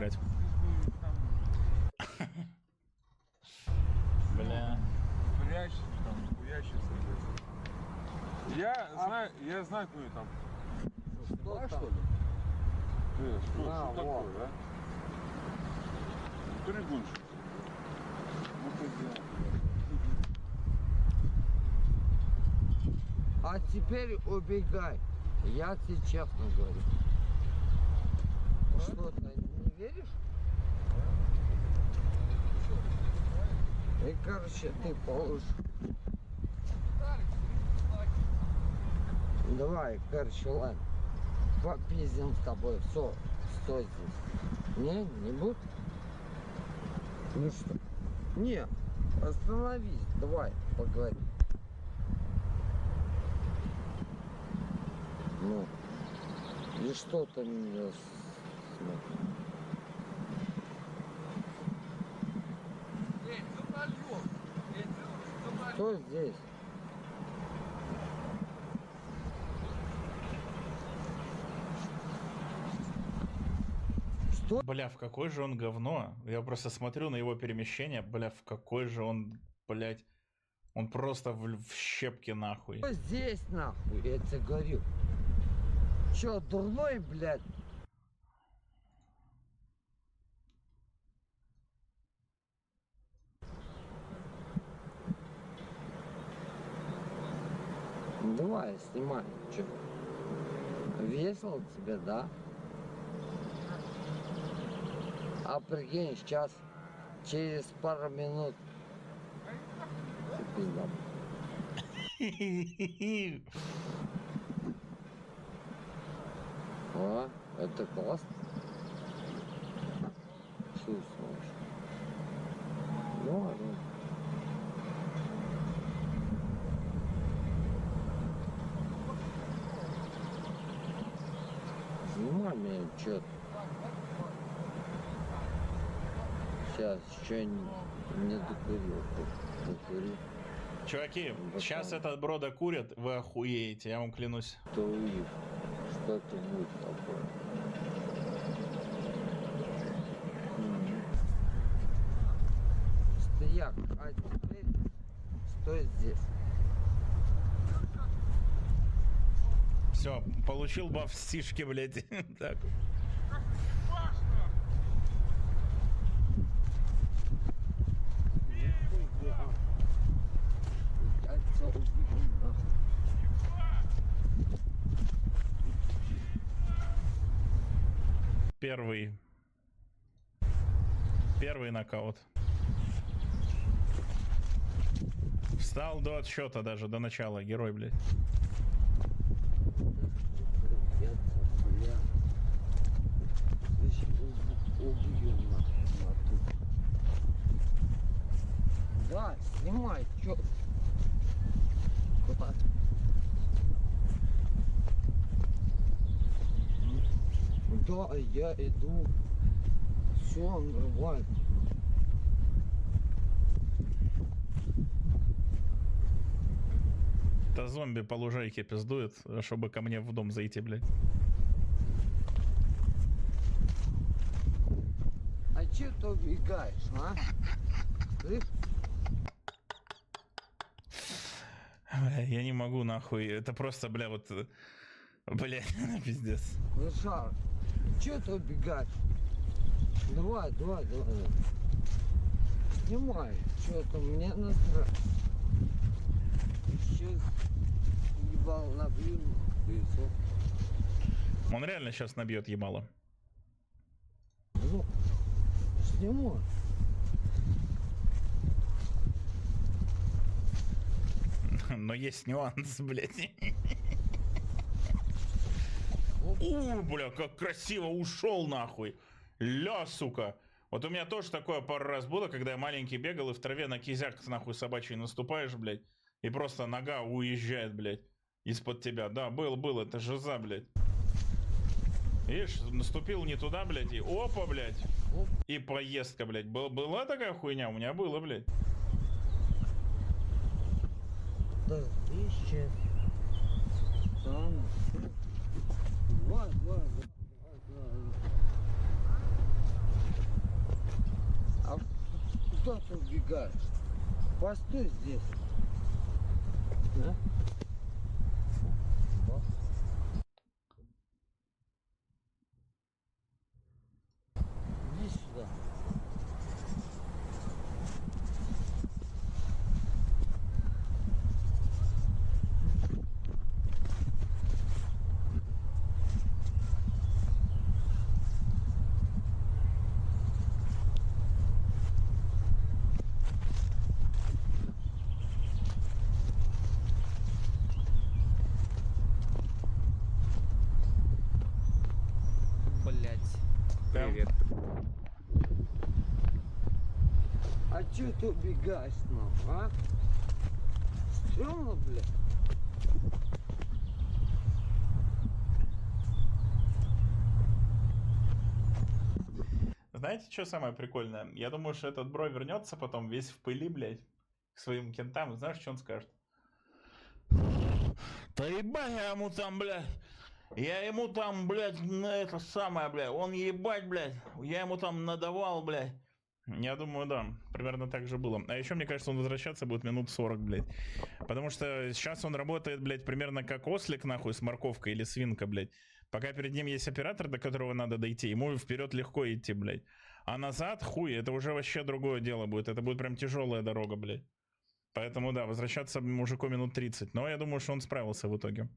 блядь. Бля. Прячься там, хуячится, блядь. Я знаю, кто там. Что что ли? Что такое, да? Прыгунчик. Ну ты делаешь. А теперь убегай. Я тебе честно говорю. Что ты не веришь? И короче ты положишь. Давай, короче, ладно. Попиздим с тобой. Все, стой здесь. Не будь. Ну что? Не, остановись. Давай, поговорим. Ну, и что ты меня смотришь? Кто здесь? Что? Бля, в какой же он говно. Я просто смотрю на его перемещение. Бля, в какой же он, блядь. Он просто в щепки нахуй. Кто здесь нахуй, я тебе говорю. Че, дурной, блядь? Давай, снимай. Че? Весело тебе, да? А прикинь, сейчас, через пару минут. Ты пизда. О, это классно. Чувствуешь? Ну ладно. Снимай меня, чё. Сейчас, еще не докурил. Докурил. Чуваки, сейчас этот брода курят, вы охуеете, я вам клянусь. Туив. Что это будет такое? Стояк, а теперь стой здесь. Все, получил баф стишки, блядь. Так. Первый нокаут. Встал до отсчета даже, до начала, герой, блядь. Да, снимай, чё? Куда? Да, я иду. Все нормально. Да зомби по лужайке пиздует, чтобы ко мне в дом зайти, блядь. А че ты убегаешь, а? Слышь? Бля, я не могу, нахуй. Это просто, бля, вот... Бля, пиздец. Лошар, че ты убегаешь? Давай. Снимай, что-то мне насрать. Сейчас ебал набью, и все. Он реально сейчас набьет ебало. Ну, снимай. Но есть нюанс, блядь. Бля, как красиво ушел, нахуй. Ля, сука. Вот у меня тоже такое пару раз было, когда я маленький бегал и в траве на кизяк нахуй собачий наступаешь, блядь. И просто нога уезжает, блядь, из-под тебя. Да, был, это жиза, блядь. Видишь, наступил не туда, блядь, и опа, блядь. И поездка, блядь. Была такая хуйня? У меня было, блядь. Да, ищет. Там. Два. куда ты убегаешь? Постой здесь. Да? Вот. Иди сюда. Блять. Прям. Привет. А чё ты убегаешь, ну, а? Стрёмно, блядь. Знаете, что самое прикольное? Я думаю, что этот бро вернется потом весь в пыли, блядь, к своим кентам. И знаешь, что он скажет? Да ебать я ему там, блядь. Я ему там, блядь, на это самое, блядь. Он ебать, блядь. Я ему там надавал, блядь. Я думаю, да, примерно так же было. А еще, мне кажется, он возвращаться будет минут 40, блядь. Потому что сейчас он работает, блядь, примерно как ослик, нахуй, с морковкой или свинка, блядь. Пока перед ним есть оператор, до которого надо дойти, ему вперед легко идти, блядь. А назад, хуй, это уже вообще другое дело будет. Это будет прям тяжелая дорога, блядь. Поэтому, да, возвращаться мужику минут 30. Но я думаю, что он справился в итоге.